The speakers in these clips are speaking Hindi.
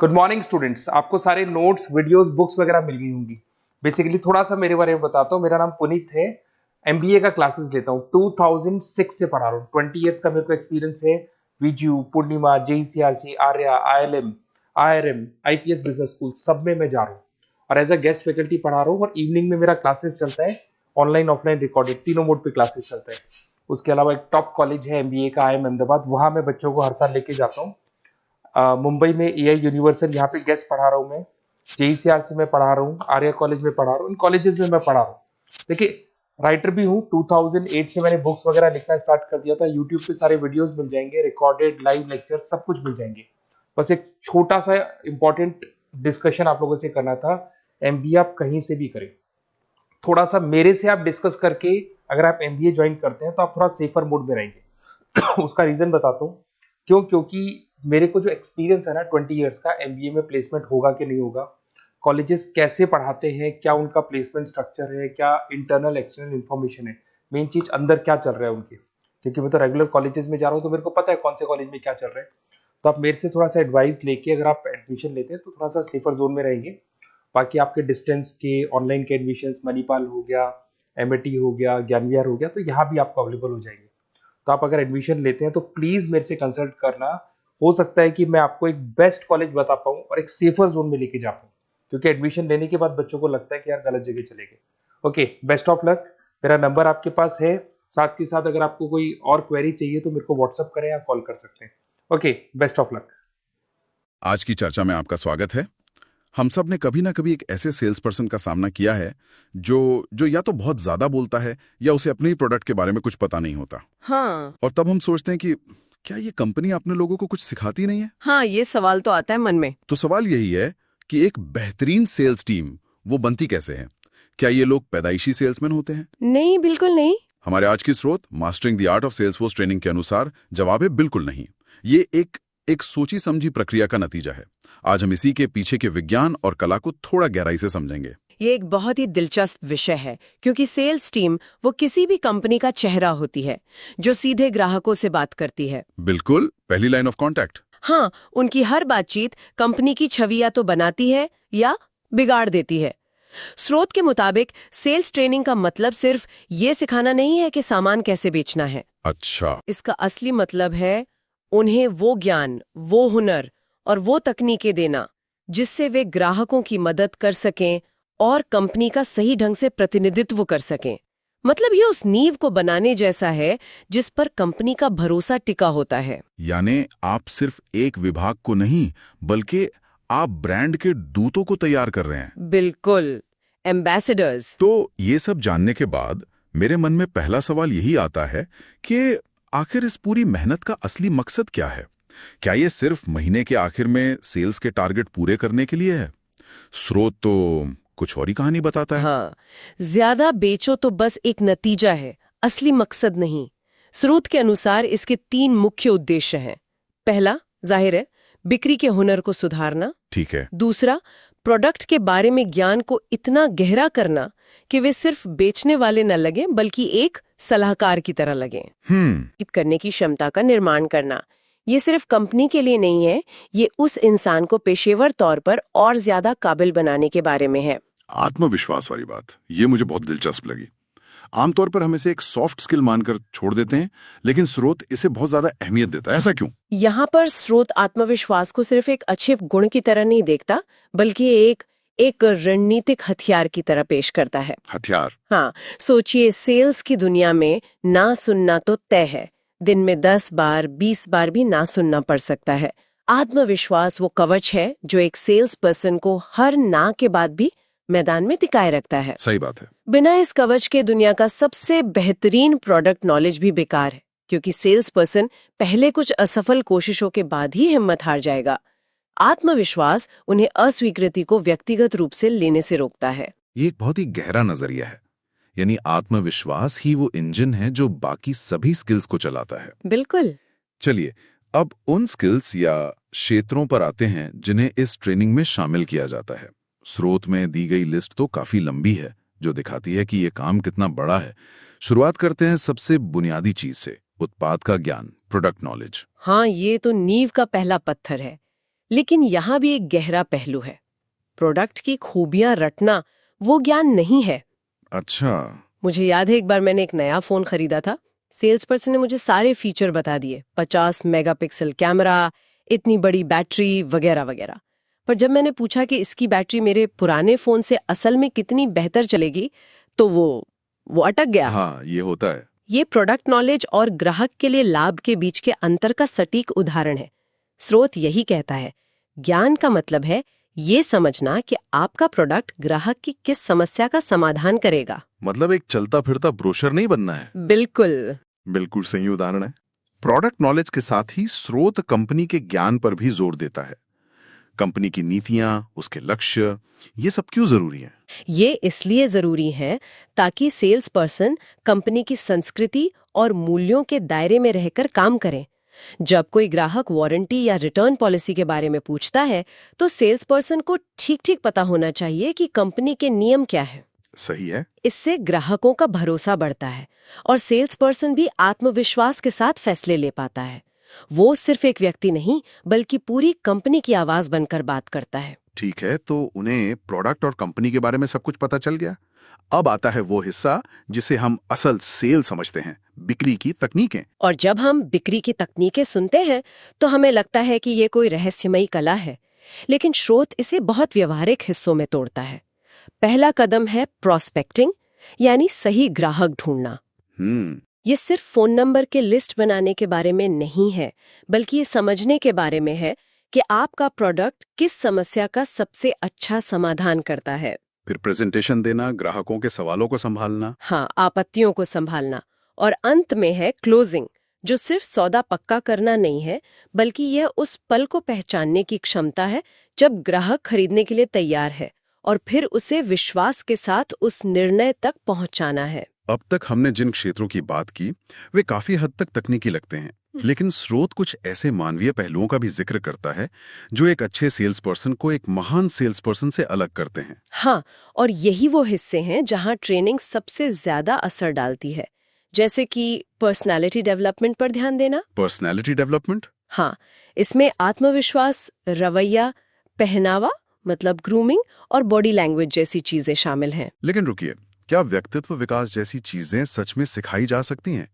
Good morning students. आपको सारे नोट्स वीडियोस बुक्स वगैरह मिल गई होंगी। बेसिकली थोड़ा सा मेरे बारे में बताता हूँ। मेरा नाम पुनीत है। एमबीए का क्लासेस लेता हूँ। 2006 से पढ़ा रहा हूँ। 20 इयर्स का मेरे को एक्सपीरियंस है। Viju, Poornima, JECRC, Arya, ILM, IRM, IPS business school सब में मैं जा रहा हूँ और एज अ गेस्ट फैकल्टी पढ़ा रहा हूँ। और इवनिंग में मेरा क्लासेस चलता है, ऑनलाइन ऑफलाइन रिकॉर्डेड, तीनों मोड पे क्लासेस चलता है। उसके अलावा एक टॉप कॉलेज है एमबीए का, आईएम अहमदाबाद, वहां मैं बच्चों को हर साल लेके जाता हूँ। मुंबई में एआई यूनिवर्सल, यहाँ पे गेस्ट पढ़ा रहा हूँ मैं। जेईसीआरसी में पढ़ा रहा हूँ, आर्या कॉलेज में पढ़ा रहा हूँ। इन कॉलेजेस में मैं पढ़ा रहा हूँ। देखिए, राइटर भी हूँ। 2008 से मैंने बुक्स वगैरह लिखना स्टार्ट कर दिया था। यूट्यूब पे सारे वीडियोस मिल जाएंगे, रिकॉर्डेड लाइव लेक्चर सब कुछ मिल जाएंगे। बस एक छोटा सा इंपॉर्टेंट डिस्कशन आप लोगों से करना था। एमबीए आप कहीं से भी करें, थोड़ा सा मेरे से आप डिस्कस करके अगर आप एमबीए ज्वाइन करते हैं तो आप थोड़ा सेफर मोड में रहेंगे। उसका रीजन बताता हूँ क्यों। क्योंकि मेरे को जो एक्सपीरियंस है ना 20 इयर्स का, एमबीए में प्लेसमेंट होगा कि नहीं होगा, कॉलेजेस कैसे पढ़ाते हैं, क्या उनका प्लेसमेंट स्ट्रक्चर है, क्या इंटरनल एक्सटर्नल इन्फॉर्मेशन है, मेन चीज अंदर क्या चल रहा है उनके। क्योंकि मैं तो रेगुलर कॉलेजेस में जा रहा हूँ तो मेरे को पता है कौन से कॉलेज में क्या चल रहा है। तो आप मेरे से थोड़ा सा एडवाइस लेके अगर आप एडमिशन लेते हैं तो थोड़ा सा सेफर जोन में रहेंगे। बाकी आपके डिस्टेंस के ऑनलाइन के एडमिशन, मणिपाल हो गया, एमएटी हो गया, ज्ञान विहार हो गया, तो यहाँ भी आपको अवेलेबल हो जाएंगे। तो आप अगर एडमिशन लेते हैं तो प्लीज मेरे से कंसल्ट करना। हो सकता है कि मैं आपको एक बेस्ट कॉलेज बता पाऊं और एक सेफर जोन में लेके जा पाऊं। क्योंकि एडमिशन लेने के बाद बच्चों को लगता है कि यार गलत जगह चले गए। Okay, best of luck. मेरा नंबर आपके पास है। साथ के साथ अगर आपको कोई और क्वेरी चाहिए तो मेरे को व्हाट्सअप करें या कॉल कर सकते हैं। Okay, best of luck. आज की चर्चा में आपका स्वागत है। हम सब ने कभी ना कभी एक ऐसे सेल्स पर्सन का सामना किया है जो जो या तो बहुत ज्यादा बोलता है या उसे अपने ही प्रोडक्ट के बारे में कुछ पता नहीं होता। हाँ। और तब हम सोचते हैं कि क्या ये कंपनी अपने लोगों को कुछ सिखाती नहीं है। हाँ, ये सवाल तो आता है मन में। तो सवाल यही है कि एक बेहतरीन सेल्स टीम वो बनती कैसे है। क्या ये लोग पैदाइशी सेल्समैन होते हैं? नहीं, बिल्कुल नहीं। हमारे आज की स्रोत mastering the art of Salesforce training के अनुसार जवाब है बिल्कुल नहीं। ये एक सोची समझी प्रक्रिया का नतीजा है। आज हम इसी के पीछे के विज्ञान और कला को थोड़ा गहराई से समझेंगे। ये एक बहुत ही दिलचस्प विषय है क्योंकि सेल्स टीम वो किसी भी कंपनी का चेहरा होती है जो सीधे ग्राहकों से बात करती है। बिल्कुल, पहली लाइन ऑफ कांटेक्ट। हाँ, उनकी हर बातचीत कंपनी की छवि या तो बनाती है या बिगाड़ देती है। स्रोत के मुताबिक सेल्स ट्रेनिंग का मतलब सिर्फ ये सिखाना नहीं है कि सामान कैसे बेचना है। अच्छा। इसका असली मतलब है उन्हें वो ज्ञान, वो हुनर और वो तकनीकें देना जिससे वे ग्राहकों की मदद कर सकें और कंपनी का सही ढंग से प्रतिनिधित्व कर सकें। मतलब ये उस नींव को बनाने जैसा है जिस पर कंपनी का भरोसा टिका होता है। यानी आप सिर्फ एक विभाग को नहीं बल्कि आप ब्रांड के दूतों को तैयार कर रहे हैं। बिल्कुल, एम्बेसडर्स। तो ये सब जानने के बाद मेरे मन में पहला सवाल यही आता है कि आखिर इस पूरी मेहनत का असली मकसद क्या है। क्या ये सिर्फ महीने के आखिर में सेल्स के टारगेट पूरे करने के लिए है? स्रोत तो कुछ और ही कहानी बताता है। हाँ, ज्यादा बेचो तो बस एक नतीजा है, असली मकसद नहीं। स्रोत के अनुसार इसके 3 मुख्य उद्देश्य हैं। पहला, जाहिर है, बिक्री के हुनर को सुधारना। ठीक है। दूसरा, प्रोडक्ट के बारे में ज्ञान को इतना गहरा करना कि वे सिर्फ बेचने वाले न लगे बल्कि एक सलाहकार की तरह लगें। करने की क्षमता का निर्माण करना। ये सिर्फ कंपनी के लिए नहीं है, ये उस इंसान को पेशेवर तौर पर और ज्यादा काबिल बनाने के बारे में है। आत्मविश्वास वाली बात, ये मुझे बहुत दिलचस्प लगी। आमतौर पर हम इसे एक सॉफ्ट स्किल मानकर छोड़ देते हैं, लेकिन स्रोत इसे बहुत ज्यादा अहमियत देता है। ऐसा क्यों? यहाँ पर स्रोत आत्मविश्वास को सिर्फ एक अच्छे गुण की तरह नहीं देखता बल्कि एक रणनीतिक हथियार की तरह पेश करता है। हथियार? हाँ, सोचिए, सेल्स की दुनिया में ना सुनना तो तय है। दिन में 10 बार 20 बार भी ना सुनना पड़ सकता है। आत्मविश्वास वो कवच है जो एक सेल्स पर्सन को हर ना के बाद भी मैदान में टिकाए रखता है। सही बात है। बिना इस कवच के दुनिया का सबसे बेहतरीन प्रोडक्ट नॉलेज भी बेकार है, क्योंकि सेल्स पर्सन पहले कुछ असफल कोशिशों के बाद ही हिम्मत हार जाएगा। आत्मविश्वास उन्हें अस्वीकृति को व्यक्तिगत रूप से लेने से रोकता है। ये एक बहुत ही गहरा नजरिया है। यानी आत्मविश्वास ही वो इंजन है जो बाकी सभी स्किल्स को चलाता है। बिल्कुल। चलिए, अब उन स्किल्स या क्षेत्रों पर आते हैं जिन्हें इस ट्रेनिंग में शामिल किया जाता है। स्रोत में दी गई लिस्ट तो काफी लंबी है, जो दिखाती है कि ये काम कितना बड़ा है। शुरुआत करते हैं सबसे बुनियादी चीज से, उत्पाद का ज्ञान, प्रोडक्ट नॉलेज। हाँ, ये तो नींव का पहला पत्थर है। लेकिन यहाँ भी एक गहरा पहलू है। प्रोडक्ट की खूबियां रटना वो ज्ञान नहीं है। अच्छा। मुझे याद है एक बार मैंने एक नया फोन खरीदा था। सेल्स पर्सन ने मुझे सारे फीचर बता दिए, 50 मेगापिक्सल कैमरा, इतनी बड़ी बैटरी वगैरह वगैरह। पर जब मैंने पूछा कि इसकी बैटरी मेरे पुराने फोन से असल में कितनी बेहतर चलेगी, तो वो अटक गया। हाँ, ये होता है। ये प्रोडक्ट नॉलेज और ग्राहक के लिए लाभ के बीच के अंतर का सटीक उदाहरण है। स्रोत यही कहता है, ज्ञान का मतलब है ये समझना कि आपका प्रोडक्ट ग्राहक की किस समस्या का समाधान करेगा। मतलब एक चलता फिरता ब्रोशर नहीं बनना है। बिल्कुल। बिल्कुल सही उदाहरण है। प्रोडक्ट नॉलेज के साथ ही स्रोत कंपनी के ज्ञान पर भी जोर देता है। कंपनी की नीतियां, उसके लक्ष्य, ये सब क्यों जरूरी है? ये इसलिए जरूरी है ताकि सेल्स पर्सन कंपनी की संस्कृति और मूल्यों के दायरे में रहकर काम करें। जब कोई ग्राहक वारंटी या रिटर्न पॉलिसी के बारे में पूछता है, तो सेल्स पर्सन को ठीक-ठीक पता होना चाहिए कि कंपनी के नियम क्या है। सही है। इससे ग्राहकों का भरोसा बढ़ता है और सेल्स पर्सन भी आत्मविश्वास के साथ फैसले ले पाता है। वो सिर्फ एक व्यक्ति नहीं, बल्कि पूरी कंपनी की आवाज बनकर बात करता है। ठीक है, तो उन्हें प्रोडक्ट और कंपनी के बारे में सब कुछ पता चल गया। अब आता है वो हिस्सा जिसे हम असल सेल समझते हैं, बिक्री की तकनीकें। और जब हम बिक्री की तकनीकें सुनते हैं, तो हमें लगता है कि ये कोई रहस्यमयी कला है, लेकिन स्रोत इसे बहुत व्यवहारिक हिस्सों में तोड़ता है। पहला कदम है प्रोस्पेक्टिंग, यानी सही ग्राहक ढूंढना। ये सिर्फ फोन नंबर के लिस्ट बनाने के बारे में नहीं है, बल्कि ये समझने के बारे में है कि आपका प्रोडक्ट किस समस्या का सबसे अच्छा समाधान करता है। फिर प्रेजेंटेशन देना, ग्राहकों के सवालों को संभालना। हाँ, आपत्तियों को संभालना। और अंत में है क्लोजिंग, जो सिर्फ सौदा पक्का करना नहीं है, बल्कि यह उस पल को पहचानने की क्षमता है जब ग्राहक खरीदने के लिए तैयार है, और फिर उसे विश्वास के साथ उस निर्णय तक पहुंचाना है। अब तक हमने जिन क्षेत्रों की बात की, वे काफी हद तक तकनीकी लगते हैं, लेकिन स्रोत कुछ ऐसे मानवीय पहलुओं का भी जिक्र करता है जो एक अच्छे सेल्स पर्सन को एक महान सेल्स पर्सन से अलग करते हैं। हाँ, और यही वो हिस्से हैं जहां ट्रेनिंग सबसे ज्यादा असर डालती है, जैसे कि पर्सनालिटी डेवलपमेंट पर ध्यान देना। Personality development? हाँ, इसमें आत्मविश्वास, रवैया, पहनावा मतलब ग्रूमिंग और बॉडी लैंग्वेज जैसी चीजें शामिल हैं। लेकिन रुकिए, क्या व्यक्तित्व विकास जैसी चीजें सच में सिखाई जा सकती हैं?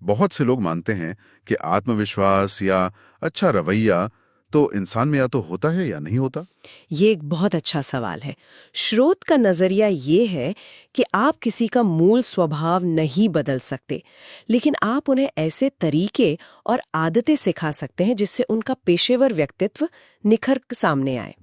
बहुत से लोग मानते हैं कि आत्मविश्वास या अच्छा रवैया तो इंसान में या तो होता है या नहीं होता। ये एक बहुत अच्छा सवाल है। स्रोत का नजरिया ये है कि आप किसी का मूल स्वभाव नहीं बदल सकते, लेकिन आप उन्हें ऐसे तरीके और आदतें सिखा सकते हैं जिससे उनका पेशेवर व्यक्तित्व निखर सामने आए।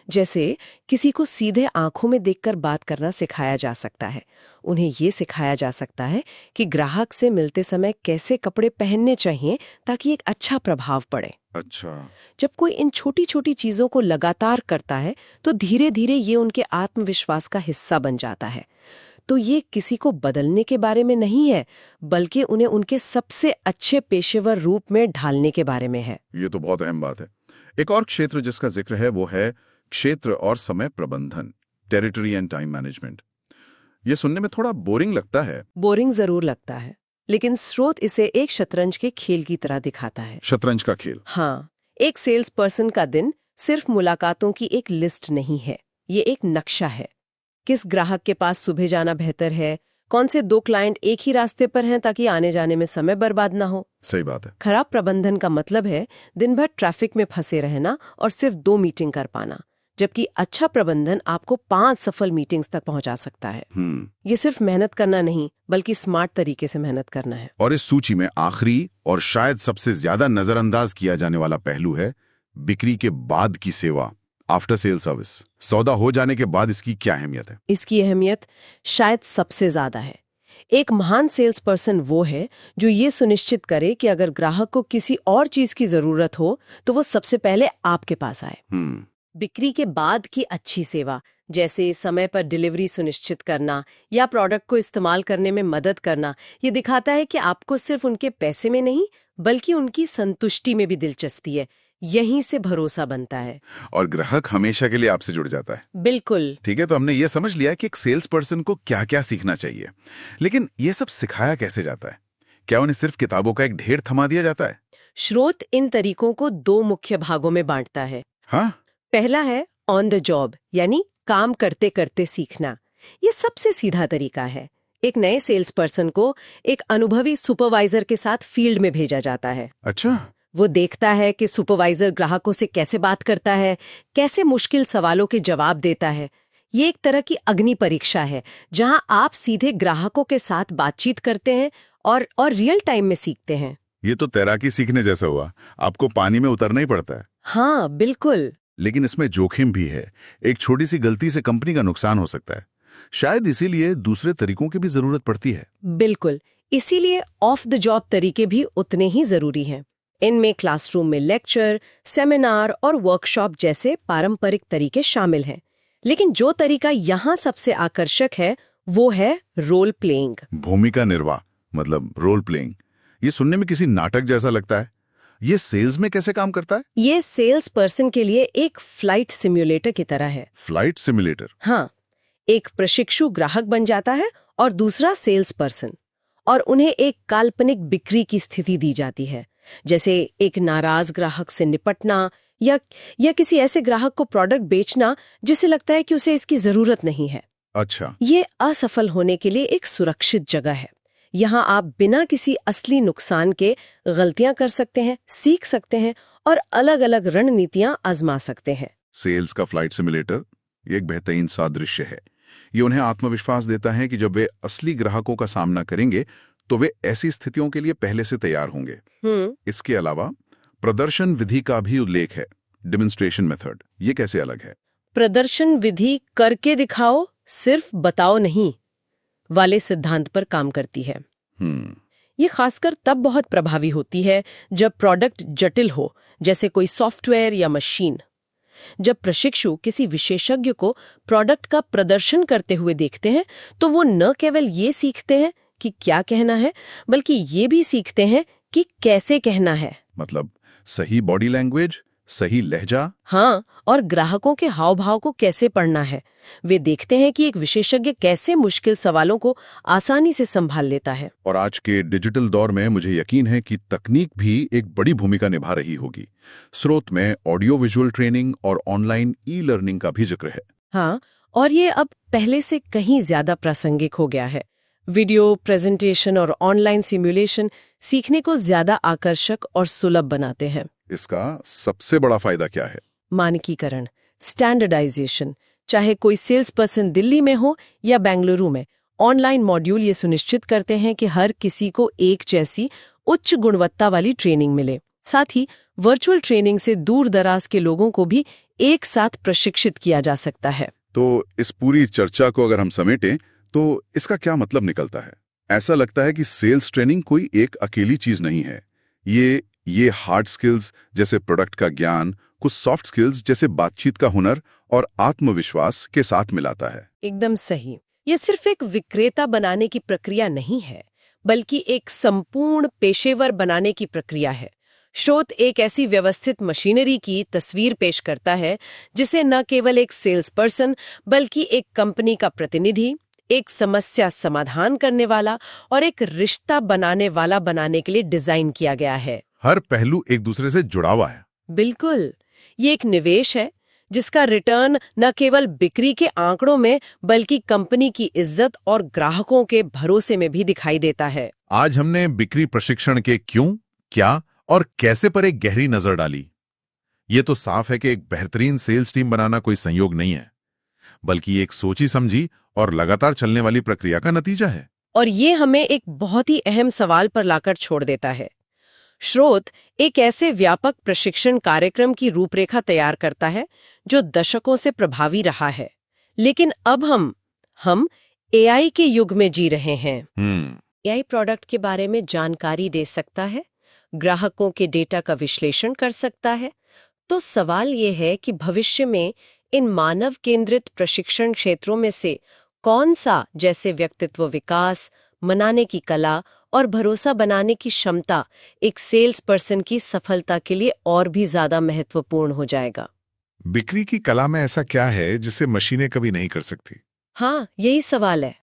जैसे किसी को सीधे आंखों में देखकर बात करना सिखाया जा सकता है। उन्हें ये सिखाया जा सकता है कि ग्राहक से मिलते समय कैसे कपड़े पहनने चाहिए ताकि एक अच्छा प्रभाव पड़े। अच्छा। जब कोई इन छोटी छोटी चीजों को लगातार करता है, तो धीरे धीरे ये उनके आत्मविश्वास का हिस्सा बन जाता है। तो ये किसी को बदलने के बारे में नहीं है, बल्कि उन्हें उनके सबसे अच्छे पेशेवर रूप में ढालने के बारे में है। ये तो बहुत अहम बात है। एक और क्षेत्र जिसका जिक्र है वो है क्षेत्र और समय प्रबंधन, टेरिटरी एंड टाइम मैनेजमेंट। ये सुनने में थोड़ा बोरिंग लगता है। बोरिंग जरूर लगता है, लेकिन स्रोत इसे एक शतरंज के खेल की तरह दिखाता है। शतरंज का खेल? हाँ, एक सेल्स पर्सन का दिन सिर्फ मुलाकातों की एक लिस्ट नहीं है, ये एक नक्शा है। किस ग्राहक के पास सुबह जाना बेहतर है, कौन से 2 क्लाइंट एक ही रास्ते पर हैं ताकि आने जाने में समय बर्बाद ना हो। सही बात है। खराब प्रबंधन का मतलब है दिन भर ट्रैफिक में फंसे रहना और सिर्फ 2 मीटिंग कर पाना, जबकि अच्छा प्रबंधन आपको 5 सफल मीटिंग्स तक पहुंचा सकता है। ये सिर्फ मेहनत करना नहीं, बल्कि स्मार्ट तरीके से मेहनत करना है। और इस सूची में आखिरी और शायद सबसे ज्यादा नजरअंदाज किया जाने वाला पहलू है बिक्री के बाद की सेवा, आफ्टर सेल सर्विस। सौदा हो जाने के बाद इसकी क्या अहमियत है? इसकी अहमियत शायद सबसे ज्यादा है। एक महान सेल्स पर्सन वो है जो ये सुनिश्चित करे कि अगर ग्राहक को किसी और चीज की जरूरत हो तो वो सबसे पहले आपके पास आए। बिक्री के बाद की अच्छी सेवा, जैसे समय पर डिलीवरी सुनिश्चित करना या प्रोडक्ट को इस्तेमाल करने में मदद करना, ये दिखाता है कि आपको सिर्फ उनके पैसे में नहीं, बल्कि उनकी संतुष्टि में भी दिलचस्पी है। यहीं से भरोसा बनता है और ग्राहक हमेशा के लिए आपसे जुड़ जाता है। बिल्कुल। ठीक है, तो हमने ये समझ लिया कि एक सेल्स पर्सन को क्या क्या सीखना चाहिए, लेकिन ये सब सिखाया कैसे जाता है? क्या उन्हें सिर्फ किताबों का एक ढेर थमा दिया जाता है? स्रोत इन तरीकों को दो मुख्य भागों में बांटता है। हाँ, पहला है ऑन द जॉब, यानी काम करते करते सीखना। ये सबसे सीधा तरीका है। एक नए सेल्स पर्सन को एक अनुभवी सुपरवाइजर के साथ फील्ड में भेजा जाता है। अच्छा, वो देखता है कि सुपरवाइजर ग्राहकों से कैसे बात करता है, कैसे मुश्किल सवालों के जवाब देता है। ये एक तरह की अग्नि परीक्षा है, जहां आप सीधे ग्राहकों के साथ बातचीत करते हैं और रियल टाइम में सीखते हैं। ये तो तैराकी सीखने जैसा हुआ, आपको पानी में उतरना ही पड़ता है। हाँ, बिल्कुल। लेकिन इसमें जोखिम भी है। एक छोटी सी गलती से कंपनी का नुकसान हो सकता है। शायद इसीलिए दूसरे तरीकों की भी जरूरत पड़ती है। बिल्कुल, इसीलिए ऑफ द जॉब तरीके भी उतने ही जरूरी हैं। इनमें क्लासरूम में लेक्चर, सेमिनार और वर्कशॉप जैसे पारंपरिक तरीके शामिल हैं। लेकिन जो तरीका यहाँ सबसे आकर्षक है वो है रोल प्लेइंग। भूमिका निर्वाह मतलब रोल प्लेइंग। ये सुनने में किसी नाटक जैसा लगता है। ये सेल्स में कैसे काम करता है? ये सेल्स पर्सन के लिए एक फ्लाइट सिम्युलेटर की तरह है। Flight simulator? हाँ, एक प्रशिक्षु ग्राहक बन जाता है और दूसरा सेल्स पर्सन, और उन्हें एक काल्पनिक बिक्री की स्थिति दी जाती है, जैसे एक नाराज ग्राहक से निपटना या किसी ऐसे ग्राहक को प्रोडक्ट बेचना जिसे लगता है कि उसे इसकी जरूरत नहीं है। अच्छा, ये असफल होने के लिए एक सुरक्षित जगह है। यहाँ आप बिना किसी असली नुकसान के गलतियां कर सकते हैं, सीख सकते हैं और अलग अलग रणनीतियां आजमा सकते हैं। सेल्स का फ्लाइट सिमुलेटर ये एक बेहतरीन सादृश्य है। ये उन्हें आत्मविश्वास देता है कि जब वे असली ग्राहकों का सामना करेंगे तो वे ऐसी स्थितियों के लिए पहले से तैयार होंगे। इसके अलावा प्रदर्शन विधि का भी उल्लेख है, डेमोन्स्ट्रेशन मेथड। ये कैसे अलग है? प्रदर्शन विधि करके दिखाओ, सिर्फ बताओ नहीं वाले सिद्धांत पर काम करती है। ये खासकर तब बहुत प्रभावी होती है जब प्रोडक्ट जटिल हो, जैसे कोई सॉफ्टवेयर या मशीन। जब प्रशिक्षु किसी विशेषज्ञ को प्रोडक्ट का प्रदर्शन करते हुए देखते हैं तो वो न केवल ये सीखते हैं कि क्या कहना है, बल्कि ये भी सीखते हैं कि कैसे कहना है। मतलब सही बॉडी लैंग्वेज, सही लहजा। हाँ, और ग्राहकों के हाव भाव को कैसे पढ़ना है। वे देखते हैं कि एक विशेषज्ञ कैसे मुश्किल सवालों को आसानी से संभाल लेता है। और आज के डिजिटल दौर में मुझे यकीन है कि तकनीक भी एक बड़ी भूमिका निभा रही होगी। स्रोत में ऑडियो विजुअल ट्रेनिंग और ऑनलाइन ई लर्निंग का भी जिक्र है। हाँ, और ये अब पहले से कहीं ज्यादा प्रासंगिक हो गया है। वीडियो प्रेजेंटेशन और ऑनलाइन सिमुलेशन सीखने को ज्यादा आकर्षक और सुलभ बनाते हैं। इसका सबसे बड़ा फायदा क्या है? मानकीकरण, स्टैंडर्डाइजेशन। चाहे कोई सेल्स पर्सन दिल्ली में हो या बेंगलुरु में, ऑनलाइन मॉड्यूल ये सुनिश्चित करते हैं कि हर किसी को एक जैसी उच्च गुणवत्ता वाली ट्रेनिंग मिले। साथ ही वर्चुअल ट्रेनिंग से दूर दराज के लोगों को भी एक साथ प्रशिक्षित किया जा सकता है। तो इस पूरी चर्चा को अगर हम समेटें तो इसका क्या मतलब निकलता है? ऐसा लगता है कि सेल्स ट्रेनिंग कोई एक अकेली चीज नहीं है। ये हार्ड स्किल्स जैसे प्रोडक्ट का ज्ञान, कुछ सॉफ्ट स्किल्स जैसे बातचीत का हुनर और आत्मविश्वास के साथ मिलाता है। एकदम सही। ये सिर्फ एक विक्रेता बनाने की प्रक्रिया नहीं है, बल्कि एक संपूर्ण पेशेवर बनाने की प्रक्रिया है। स्रोत एक ऐसी व्यवस्थित मशीनरी की तस्वीर पेश करता है जिसे न केवल एक सेल्स पर्सन बल्कि एक कंपनी का प्रतिनिधि, एक समस्या समाधान करने वाला और एक रिश्ता बनाने वाला बनाने के लिए डिजाइन किया गया है। हर पहलू एक दूसरे से जुड़ा हुआ है। बिल्कुल, ये एक निवेश है जिसका रिटर्न न केवल बिक्री के आंकड़ों में बल्कि कंपनी की इज्जत और ग्राहकों के भरोसे में भी दिखाई देता है। आज हमने बिक्री प्रशिक्षण के क्यों, क्या और कैसे पर एक गहरी नजर डाली। ये तो साफ है कि एक बेहतरीन सेल्स टीम बनाना कोई संयोग नहीं है, बल्कि एक सोची समझी और लगातार चलने वाली प्रक्रिया का नतीजा है। और ये हमें एक बहुत ही अहम सवाल पर लाकर छोड़ देता है। स्रोत एक ऐसे व्यापक प्रशिक्षण कार्यक्रम की रूपरेखा तैयार करता है जो दशकों से प्रभावी रहा है, लेकिन अब हम एआई के युग में जी रहे हैं। एआई प्रोडक्ट के बारे में जानकारी दे सकता है, ग्राहकों के डेटा का विश्लेषण कर सकता है। तो सवाल ये है कि भविष्य में इन मानव केंद्रित प्रशिक्षण क्षेत्रों में से कौन सा, जैसे व्यक्तित्व विकास, मनाने की कला और भरोसा बनाने की क्षमता, एक सेल्स पर्सन की सफलता के लिए और भी ज्यादा महत्वपूर्ण हो जाएगा? बिक्री की कला में ऐसा क्या है जिसे मशीनें कभी नहीं कर सकती? हाँ, यही सवाल है।